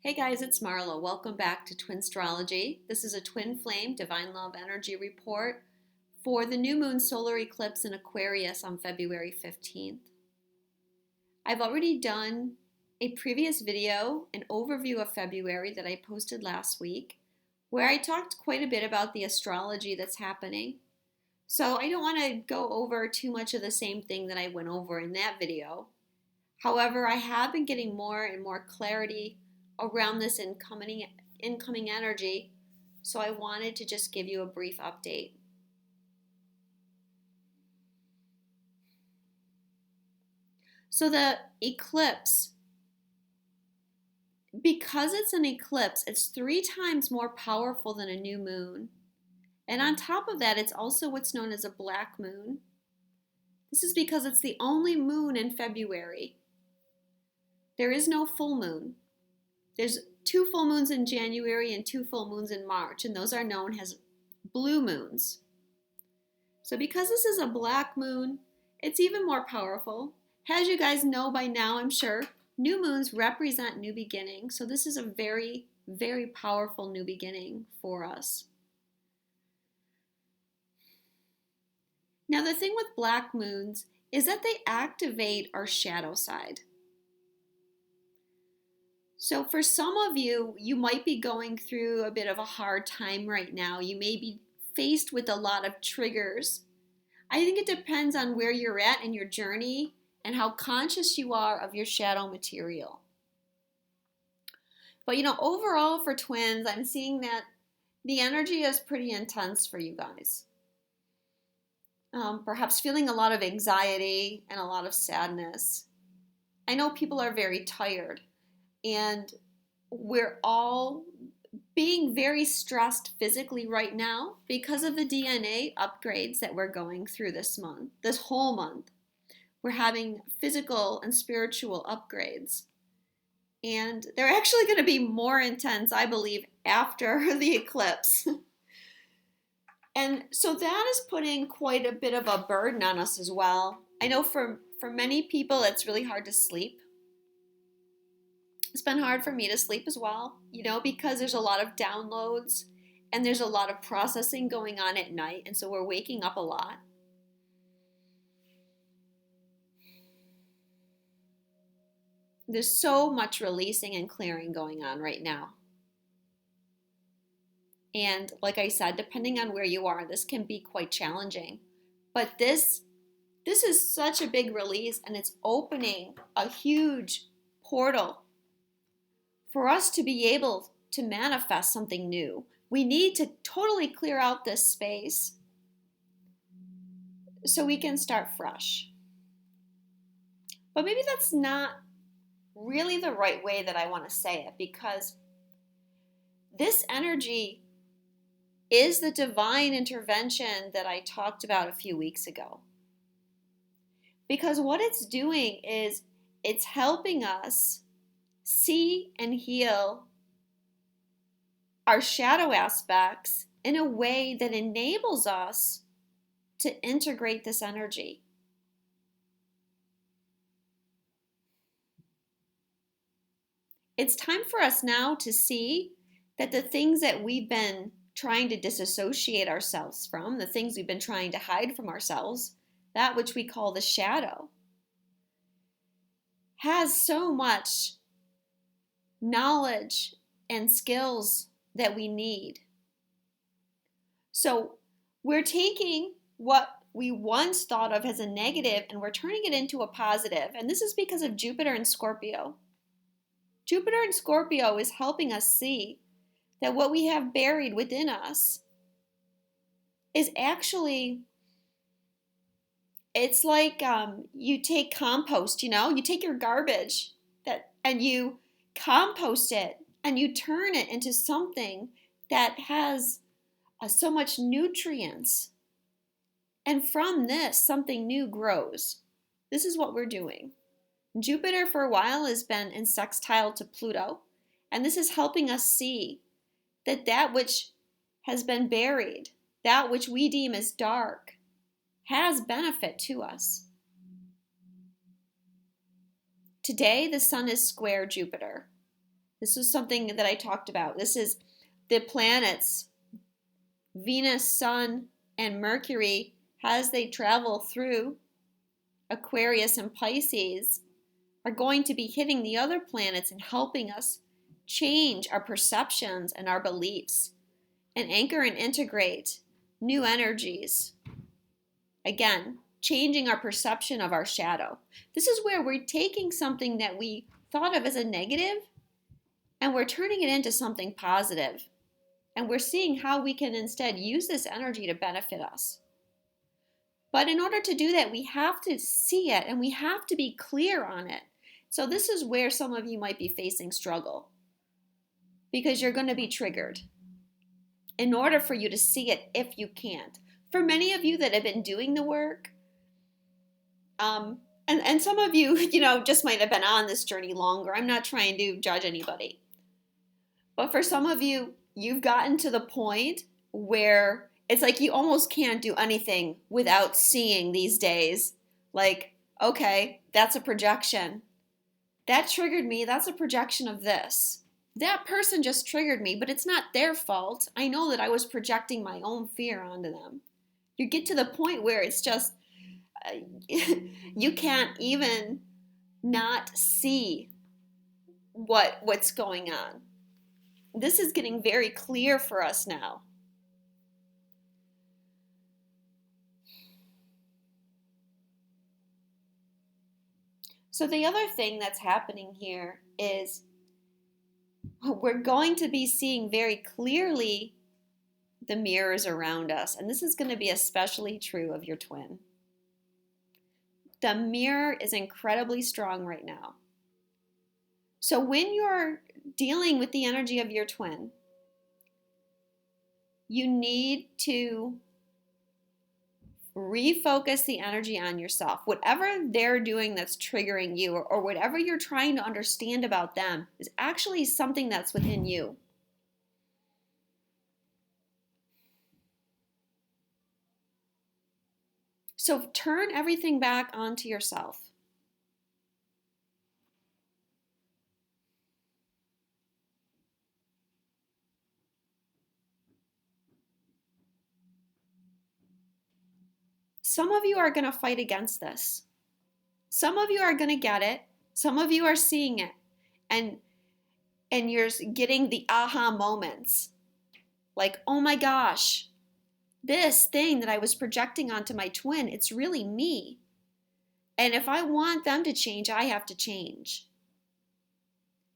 Hey guys, it's Marla. Welcome back to Twin Astrology. This is a twin flame divine love energy report for the new moon solar eclipse in Aquarius on February 15th. I've already done a previous video, an overview of February that I posted last week, where I talked quite a bit about the astrology that's happening. So I don't want to go over too much of the same thing that I went over in that video. However, I have been getting more and more clarity around this incoming energy, so I wanted to just give you a brief update. So the eclipse, because it's an eclipse, it's 3 times more powerful than a new moon. And on top of that, it's also what's known as a black moon. This is because it's the only moon in February. There is no full moon. There's 2 full moons in January and 2 full moons in March, and those are known as blue moons. So because this is a black moon, it's even more powerful. As you guys know by now, I'm sure, new moons represent new beginnings. So this is a very, very powerful new beginning for us. Now the thing with black moons is that they activate our shadow side. So for some of you, you might be going through a bit of a hard time right now. You may be faced with a lot of triggers. I think it depends on where you're at in your journey and how conscious you are of your shadow material. But overall for twins, I'm seeing that the energy is pretty intense for you guys. Perhaps feeling a lot of anxiety and a lot of sadness. I know people are very tired. And we're all being very stressed physically right now because of the DNA upgrades that we're going through this month, this whole month. We're having physical and spiritual upgrades. And they're actually going to be more intense, I believe, after the eclipse. And so that is putting quite a bit of a burden on us as well. I know for many people, it's really hard to sleep. It's been hard for me to sleep as well, because there's a lot of downloads and there's a lot of processing going on at night. And so we're waking up a lot. There's so much releasing and clearing going on right now. And like I said, depending on where you are, this can be quite challenging. But this is such a big release, and it's opening a huge portal for us to be able to manifest something new. We need to totally clear out this space so we can start fresh. But maybe that's not really the right way that I want to say it, because this energy is the divine intervention that I talked about a few weeks ago. Because what it's doing is it's helping us see and heal our shadow aspects in a way that enables us to integrate this energy. It's time for us now to see that the things that we've been trying to disassociate ourselves from, the things we've been trying to hide from ourselves, that which we call the shadow, has so much knowledge and skills that we need. So we're taking what we once thought of as a negative and we're turning it into a positive. And this is because of Jupiter and Scorpio. Jupiter and Scorpio is helping us see that what we have buried within us is actually, it's like you take compost, you take your garbage and you compost it and you turn it into something that has so much nutrients. And from this, something new grows. This is what we're doing. Jupiter for a while has been in sextile to Pluto, and this is helping us see that which has been buried, that which we deem as dark, has benefit to us. Today, the sun is square Jupiter. This is something that I talked about. This is the planets, Venus, Sun, and Mercury, as they travel through Aquarius and Pisces, are going to be hitting the other planets and helping us change our perceptions and our beliefs and anchor and integrate new energies. Again, changing our perception of our shadow. This is where we're taking something that we thought of as a negative and we're turning it into something positive. And we're seeing how we can instead use this energy to benefit us. But in order to do that, we have to see it and we have to be clear on it. So this is where some of you might be facing struggle because you're going to be triggered in order for you to see it if you can't. For many of you that have been doing the work, and some of you, just might have been on this journey longer. I'm not trying to judge anybody. But for some of you, you've gotten to the point where it's like you almost can't do anything without seeing these days. Like, okay, that's a projection. That triggered me. That's a projection of this. That person just triggered me, but it's not their fault. I know that I was projecting my own fear onto them. You get to the point where it's just, you can't even not see what's going on. This is getting very clear for us now. So the other thing that's happening here is we're going to be seeing very clearly the mirrors around us. And this is going to be especially true of your twin. The mirror is incredibly strong right now. So when you're dealing with the energy of your twin, you need to refocus the energy on yourself. Whatever they're doing that's triggering you, or whatever you're trying to understand about them, is actually something that's within you. So turn everything back onto yourself. Some of you are going to fight against this. Some of you are going to get it. Some of you are seeing it. And you're getting the aha moments. Like, oh my gosh, this thing that I was projecting onto my twin, it's really me. And if I want them to change, I have to change.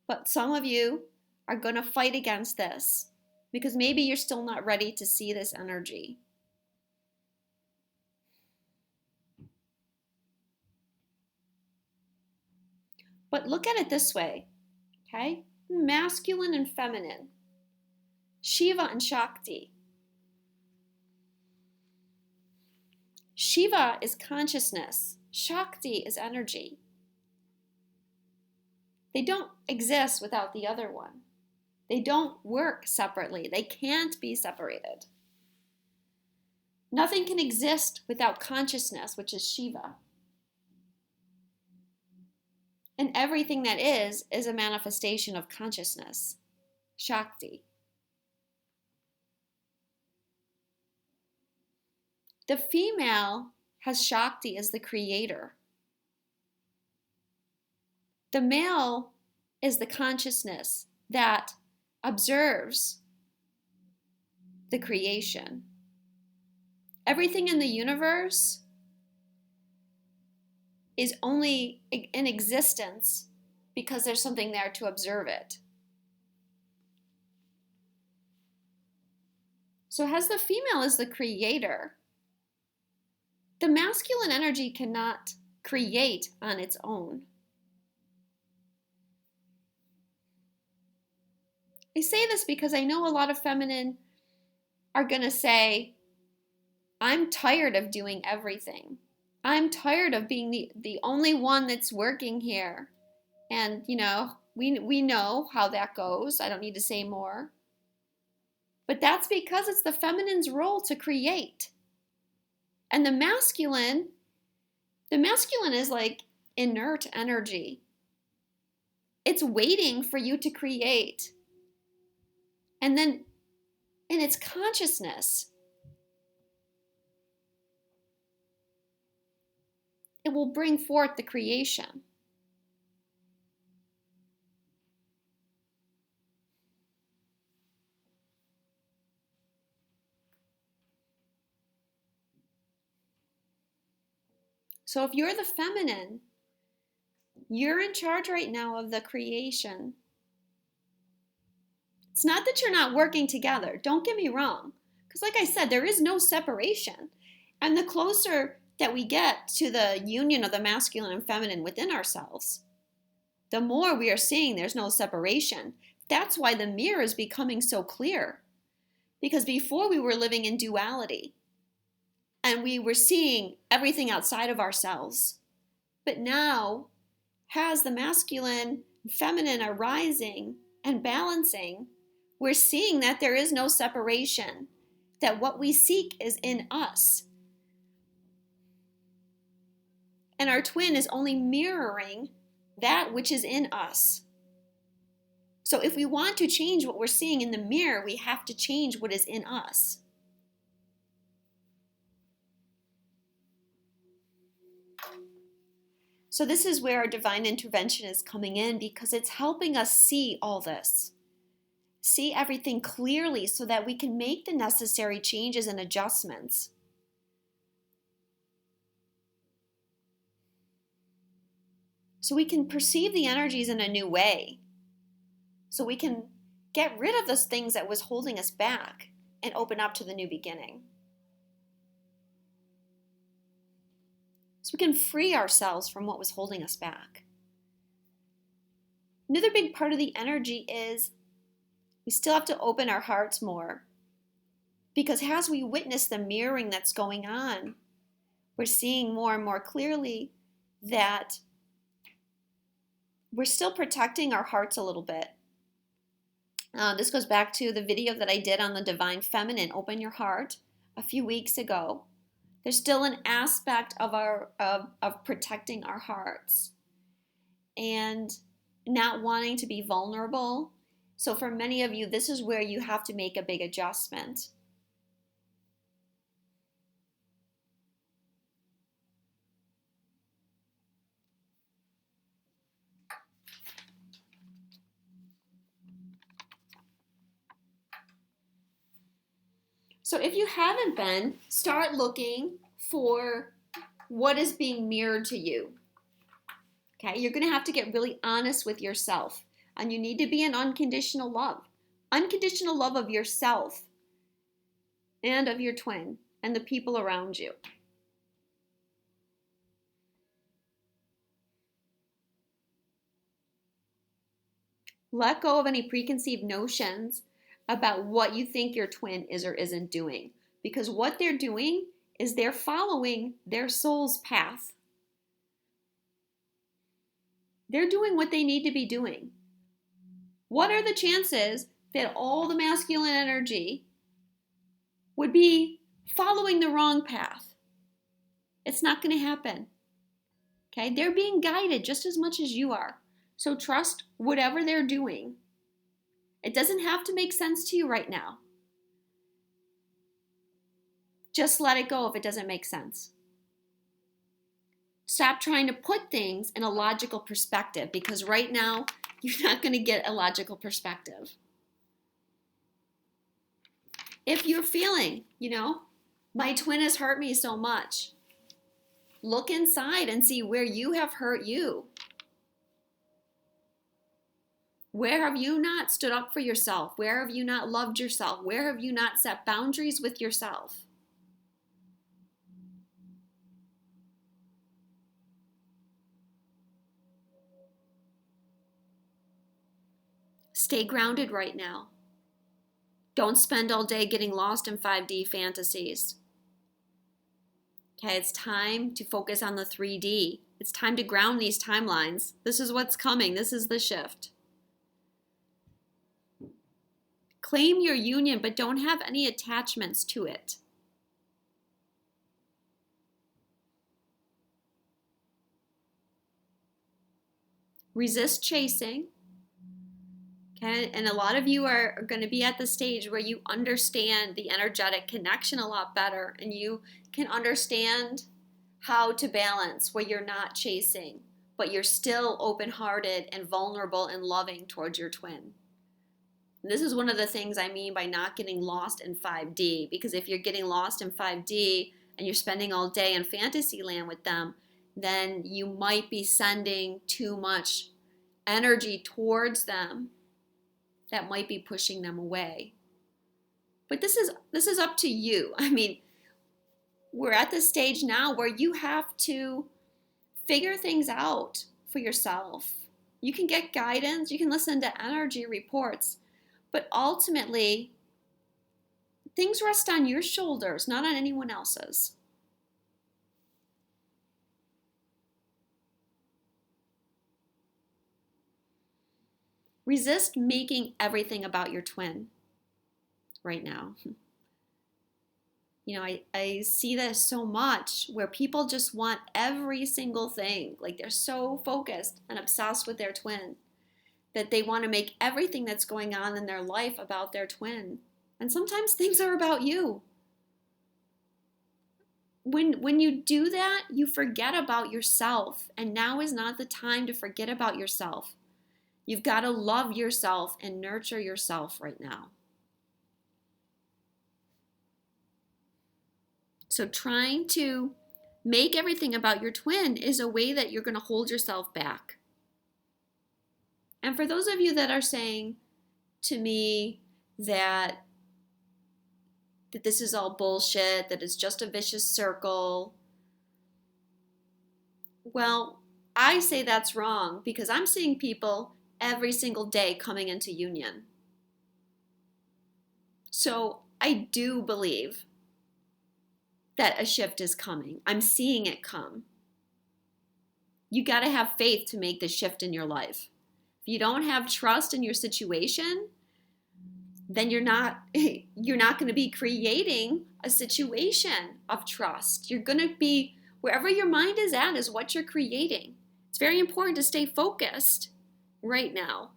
But some of you are going to fight against this because maybe you're still not ready to see this energy. But look at it this way, okay? Masculine and feminine. Shiva and Shakti. Shiva is consciousness. Shakti is energy. They don't exist without the other one. They don't work separately. They can't be separated. Nothing can exist without consciousness, which is Shiva. And everything that is a manifestation of consciousness, Shakti. The female has Shakti as the creator. The male is the consciousness that observes the creation. Everything in the universe is only in existence because there's something there to observe it. So as the female is the creator, the masculine energy cannot create on its own. I say this because I know a lot of feminine are going to say, I'm tired of doing everything. I'm tired of being the only one that's working here. And, we know how that goes. I don't need to say more. But that's because it's the feminine's role to create. And the masculine is like inert energy. It's waiting for you to create. And then in its consciousness, it will bring forth the creation. So if you're the feminine, you're in charge right now of the creation. It's not that you're not working together. Don't get me wrong. Because like I said, there is no separation. And the closer that we get to the union of the masculine and feminine within ourselves, the more we are seeing there's no separation. That's why the mirror is becoming so clear. Because before we were living in duality and we were seeing everything outside of ourselves. But now, as the masculine and feminine are rising and balancing, we're seeing that there is no separation, that what we seek is in us. And our twin is only mirroring that which is in us. So if we want to change what we're seeing in the mirror, we have to change what is in us. So this is where our divine intervention is coming in, because it's helping us see all this. See everything clearly so that we can make the necessary changes and adjustments. So we can perceive the energies in a new way. So we can get rid of those things that was holding us back and open up to the new beginning. So we can free ourselves from what was holding us back. Another big part of the energy is we still have to open our hearts more. Because as we witness the mirroring that's going on, we're seeing more and more clearly that we're still protecting our hearts a little bit. This goes back to the video that I did on the Divine Feminine, Open Your Heart, a few weeks ago. There's still an aspect of of protecting our hearts and not wanting to be vulnerable. So for many of you, this is where you have to make a big adjustment. So if you haven't been, start looking for what is being mirrored to you. Okay, you're going to have to get really honest with yourself, and you need to be in unconditional love. Unconditional love of yourself and of your twin and the people around you. Let go of any preconceived notions about what you think your twin is or isn't doing, because what they're doing is they're following their soul's path. They're doing what they need to be doing. What are the chances that all the masculine energy would be following the wrong path? It's not going to happen. Okay? They're being guided just as much as you are. So trust whatever they're doing. It doesn't have to make sense to you right now. Just let it go if it doesn't make sense. Stop trying to put things in a logical perspective, because right now you're not going to get a logical perspective. If you're feeling, my twin has hurt me so much, look inside and see where you have hurt you. Where have you not stood up for yourself? Where have you not loved yourself? Where have you not set boundaries with yourself? Stay grounded right now. Don't spend all day getting lost in 5D fantasies. Okay, it's time to focus on the 3D. It's time to ground these timelines. This is what's coming. This is the shift. Claim your union, but don't have any attachments to it. Resist chasing. Okay? And a lot of you are going to be at the stage where you understand the energetic connection a lot better, and you can understand how to balance where you're not chasing, but you're still open-hearted and vulnerable and loving towards your twin. And this is one of the things I mean by not getting lost in 5D, because if you're getting lost in 5D and you're spending all day in fantasy land with them, then you might be sending too much energy towards them that might be pushing them away. But this is up to you. I mean, we're at the stage now where you have to figure things out for yourself. You can get guidance, you can listen to energy reports, but ultimately, things rest on your shoulders, not on anyone else's. Resist making everything about your twin right now. You know, I see this so much where people just want every single thing. Like they're so focused and obsessed with their twin that they want to make everything that's going on in their life about their twin. And sometimes things are about you. When you do that, you forget about yourself. And now is not the time to forget about yourself. You've got to love yourself and nurture yourself right now. So trying to make everything about your twin is a way that you're going to hold yourself back. And for those of you that are saying to me that this is all bullshit, that it's just a vicious circle, well, I say that's wrong because I'm seeing people every single day coming into union. So I do believe that a shift is coming. I'm seeing it come. You got to have faith to make the shift in your life. If you don't have trust in your situation, then you're not going to be creating a situation of trust. You're going to be, wherever your mind is at is what you're creating. It's very important to stay focused right now.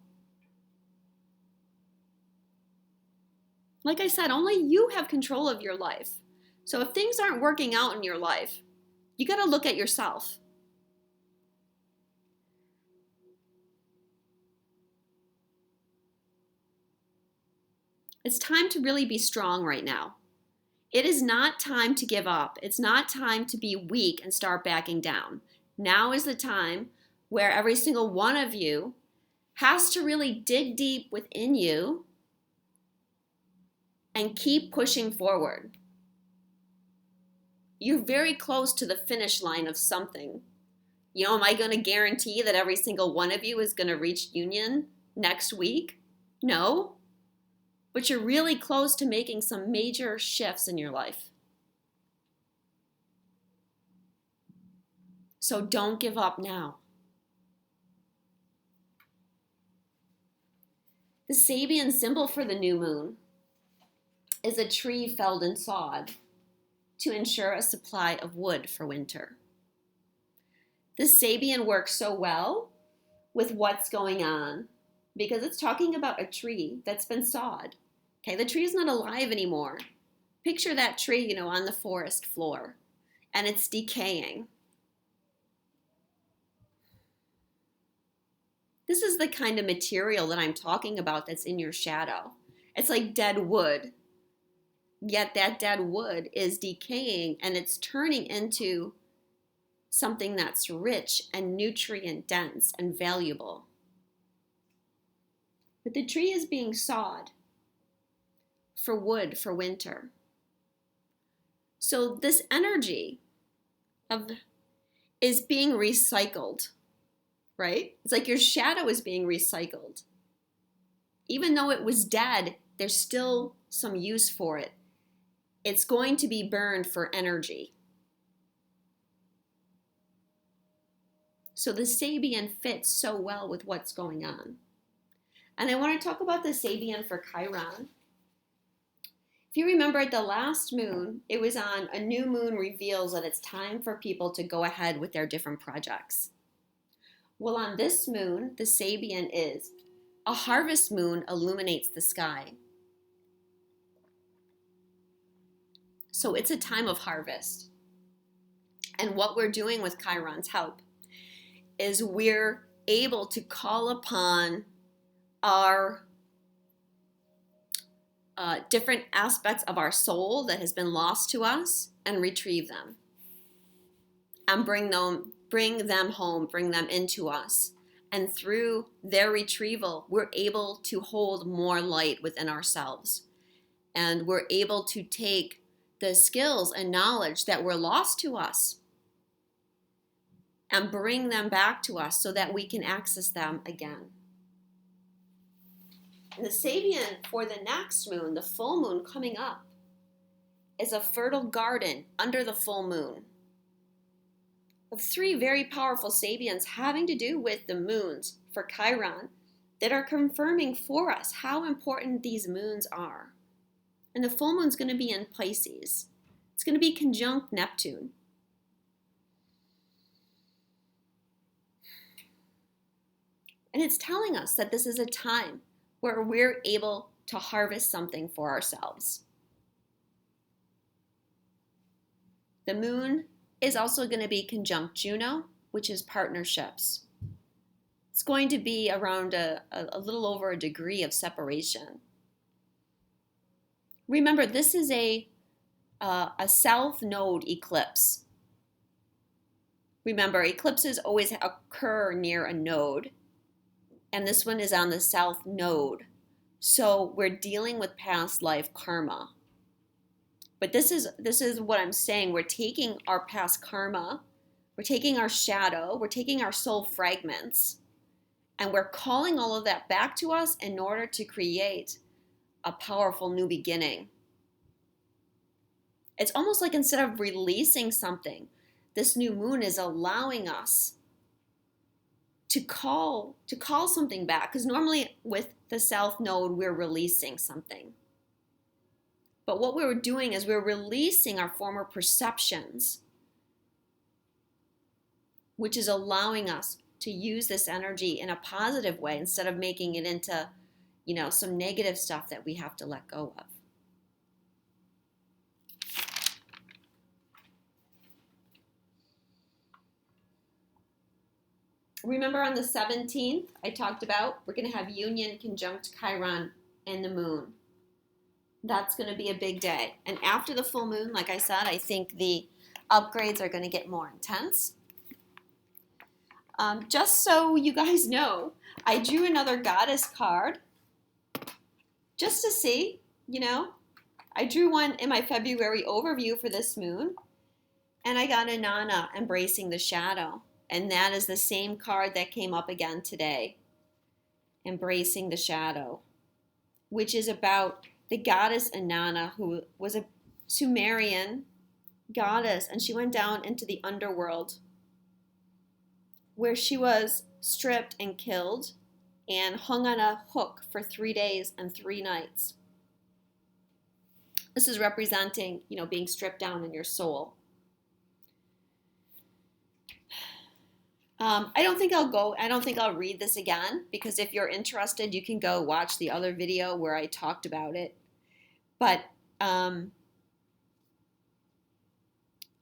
Like I said, only you have control of your life. So if things aren't working out in your life, you got to look at yourself. It's time to really be strong right now. It is not time to give up. It's not time to be weak and start backing down. Now is the time where every single one of you has to really dig deep within you and keep pushing forward. You're very close to the finish line of something. You know, am I going to guarantee that every single one of you is going to reach union next week? No. But you're really close to making some major shifts in your life. So don't give up now. The Sabian symbol for the new moon is a tree felled and sawed to ensure a supply of wood for winter. This Sabian works so well with what's going on because it's talking about a tree that's been sawed. Okay, the tree is not alive anymore. Picture that tree, on the forest floor, and it's decaying. This is the kind of material that I'm talking about that's in your shadow. It's like dead wood. Yet that dead wood is decaying and it's turning into something that's rich and nutrient dense and valuable. But the tree is being sawed for wood for winter. So this energy is being recycled, right? It's like your shadow is being recycled. Even though it was dead, there's still some use for it. It's going to be burned for energy. So the Sabian fits so well with what's going on. And I want to talk about the Sabian for Chiron. If you remember at the last moon, it was on a new moon reveals that it's time for people to go ahead with their different projects. Well, on this moon, the Sabian is a harvest moon illuminates the sky. So it's a time of harvest. And what we're doing with Chiron's help is we're able to call upon our different aspects of our soul that has been lost to us and retrieve them and bring them home, bring them into us. And through their retrieval, we're able to hold more light within ourselves. And we're able to take the skills and knowledge that were lost to us and bring them back to us so that we can access them again. And the Sabian for the next moon, the full moon coming up, is a fertile garden under the full moon. Of 3 very powerful Sabians having to do with the moons for Chiron that are confirming for us how important these moons are. And the full moon's going to be in Pisces. It's going to be conjunct Neptune. And it's telling us that this is a time where we're able to harvest something for ourselves. The moon is also going to be conjunct Juno, which is partnerships. It's going to be around a little over a degree of separation. Remember, this is a south node eclipse. Remember, eclipses always occur near a node, and this one is on the south node. So we're dealing with past life karma. But this is what I'm saying. We're taking our past karma, we're taking our shadow, we're taking our soul fragments, and we're calling all of that back to us in order to create a powerful new beginning. It's almost like instead of releasing something, this new moon is allowing us to call something back. Because normally with the south node, we're releasing something. But what we're doing is we're releasing our former perceptions, which is allowing us to use this energy in a positive way instead of making it into, some negative stuff that we have to let go of. Remember on the 17th, I talked about we're going to have union conjunct Chiron and the moon. That's going to be a big day. And after the full moon, like I said, I think the upgrades are going to get more intense. Just so you guys know, I drew another goddess card just to see, I drew one in my February overview for this moon, and I got Inanna, embracing the shadow. And that is the same card that came up again today, embracing the shadow, which is about the goddess Inanna, who was a Sumerian goddess, and she went down into the underworld where she was stripped and killed and hung on a hook for 3 days and 3 nights. This is representing, being stripped down in your soul. I don't think I'll read this again, because if you're interested, you can go watch the other video where I talked about it. But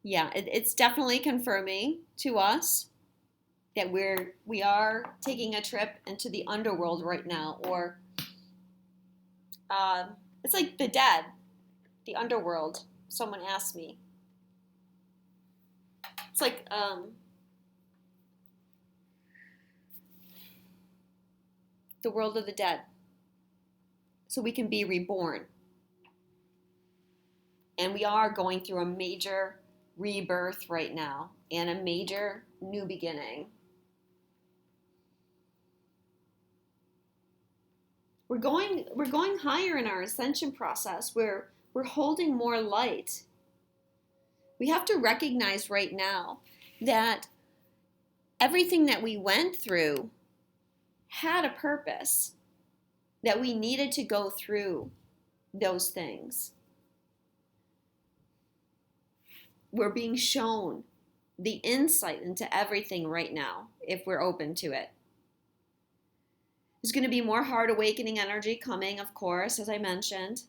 it's definitely confirming to us that we are taking a trip into the underworld right now, or it's like the dead, the underworld. Someone asked me. It's like the world of the dead, so we can be reborn. And we are going through a major rebirth right now and a major new beginning. We're going higher in our ascension process, where we're holding more light. We have to recognize right now that everything that we went through had a purpose, that we needed to go through those things. We're being shown the insight into everything right now if we're open to it. There's going to be more heart awakening energy coming, of course, as I mentioned.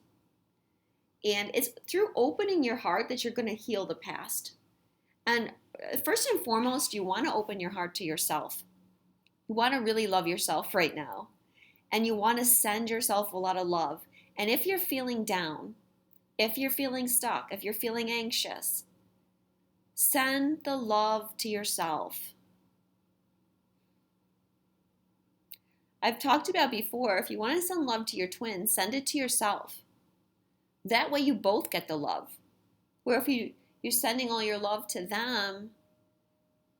And it's through opening your heart that you're going to heal the past. And first and foremost, you want to open your heart to yourself. You want to really love yourself right now. And you want to send yourself a lot of love. And if you're feeling down, if you're feeling stuck, if you're feeling anxious, send the love to yourself. I've talked about before, if you want to send love to your twin, send it to yourself. That way you both get the love. Where if you're sending all your love to them,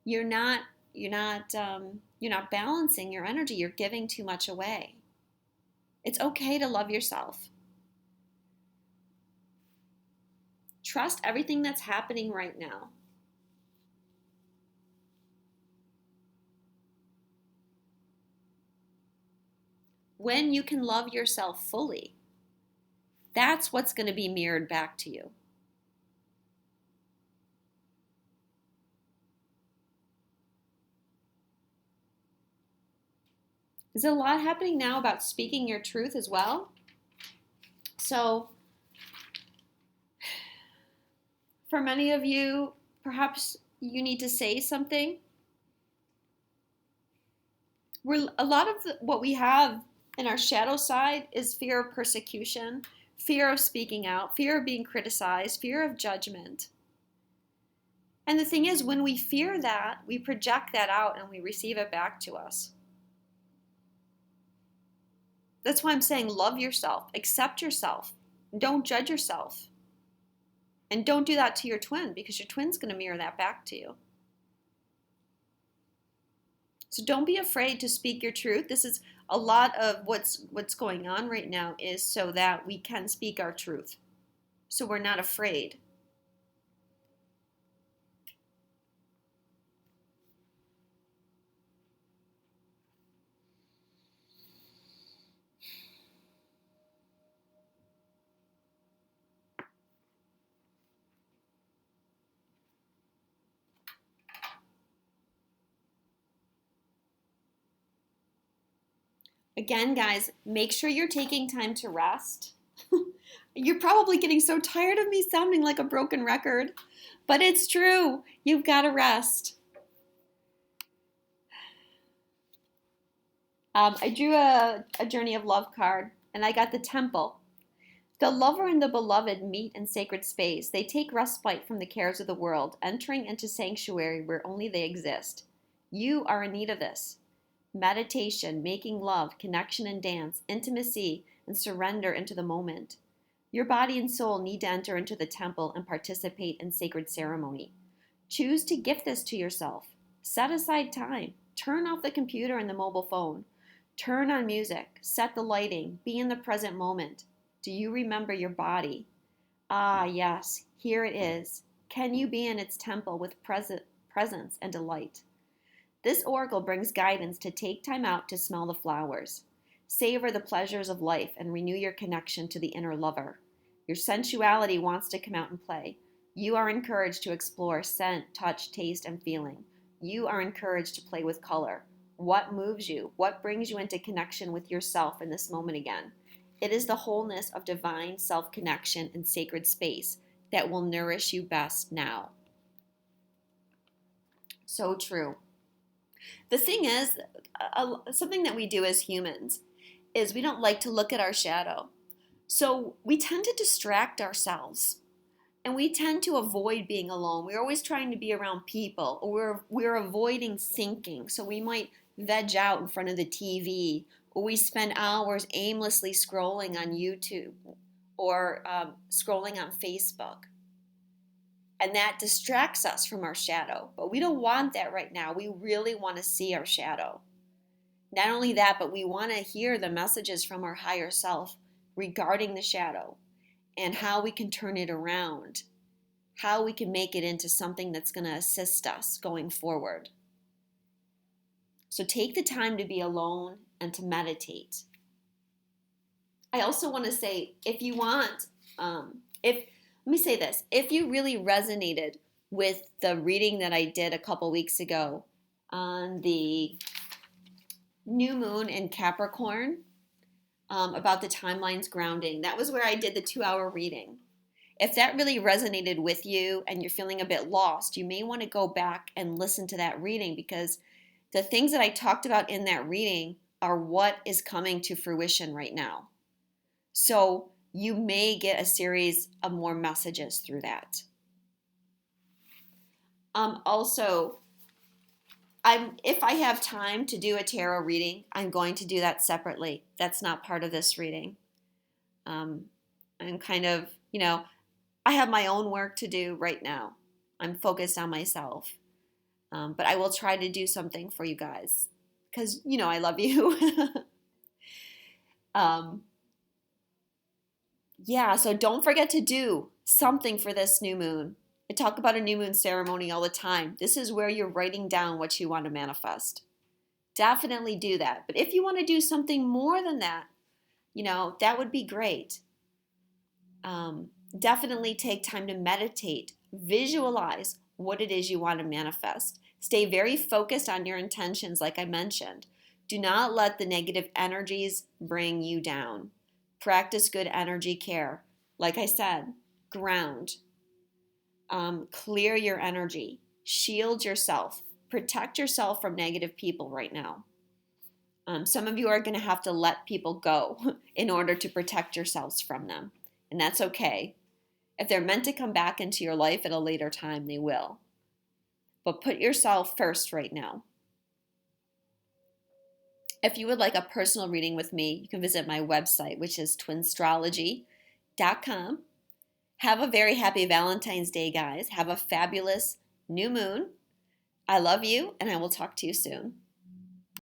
you're not balancing your energy. You're giving too much away. It's okay to love yourself. Trust everything that's happening right now. When you can love yourself fully, that's what's going to be mirrored back to you. There's a lot happening now about speaking your truth as well. So, for many of you, perhaps you need to say something. A lot of what we have in our shadow side is fear of persecution, fear of speaking out, fear of being criticized, fear of judgment. And the thing is, when we fear that, we project that out and we receive it back to us. That's why I'm saying love yourself, accept yourself, don't judge yourself. And don't do that to your twin, because your twin's going to mirror that back to you. So don't be afraid to speak your truth. This is a lot of what's going on right now, is so that we can speak our truth. So we're not afraid. Again, guys, make sure you're taking time to rest. You're probably getting so tired of me sounding like a broken record, but it's true. You've got to rest. I drew a Journey of Love card, and I got the Temple. The lover and the beloved meet in sacred space. They take respite from the cares of the world, entering into sanctuary where only they exist. You are in need of this. Meditation, making love, connection and dance, intimacy, and surrender into the moment. Your body and soul need to enter into the temple and participate in sacred ceremony. Choose to gift this to yourself. Set aside time. Turn off the computer and the mobile phone. Turn on music. Set the lighting. Be in the present moment. Do you remember your body? Ah, yes, here it is. Can you be in its temple with presence and delight? This oracle brings guidance to take time out to smell the flowers. Savor the pleasures of life and renew your connection to the inner lover. Your sensuality wants to come out and play. You are encouraged to explore scent, touch, taste, and feeling. You are encouraged to play with color. What moves you? What brings you into connection with yourself in this moment again? It is the wholeness of divine self-connection in sacred space that will nourish you best now. So true. The thing is, something that we do as humans is we don't like to look at our shadow. So we tend to distract ourselves, and we tend to avoid being alone. We're always trying to be around people, or we're avoiding thinking. So we might veg out in front of the TV, or we spend hours aimlessly scrolling on YouTube or scrolling on Facebook. And that distracts us from our shadow. But we don't want that right now. We really want to see our shadow. Not only that, but we want to hear the messages from our higher self regarding the shadow and how we can turn it around, how we can make it into something that's going to assist us going forward. So take the time to be alone and to meditate. I also want to say, if you want, let me say this, if you really resonated with the reading that I did a couple weeks ago on the new moon in Capricorn, about the timeline's grounding. That was where I did the 2-hour reading. If that really resonated with you and you're feeling a bit lost, you may want to go back and listen to that reading, because the things that I talked about in that reading are what is coming to fruition right now. So you may get a series of more messages through that. Also, if I have time to do a tarot reading, I'm going to do that separately. That's not part of this reading. I'm kind of, I have my own work to do right now. I'm focused on myself. But I will try to do something for you guys, because, I love you. Yeah, so don't forget to do something for this new moon. I talk about a new moon ceremony all the time. This is where you're writing down what you want to manifest. Definitely do that. But if you want to do something more than that, that would be great. Definitely take time to meditate, visualize what it is you want to manifest. Stay very focused on your intentions, like I mentioned. Do not let the negative energies bring you down. Practice good energy care. Like I said, ground. Clear your energy. Shield yourself. Protect yourself from negative people right now. Some of you are going to have to let people go in order to protect yourselves from them. And that's okay. If they're meant to come back into your life at a later time, they will. But put yourself first right now. If you would like a personal reading with me, you can visit my website, which is twinstrology.com. Have a very happy Valentine's Day, guys. Have a fabulous new moon. I love you, and I will talk to you soon.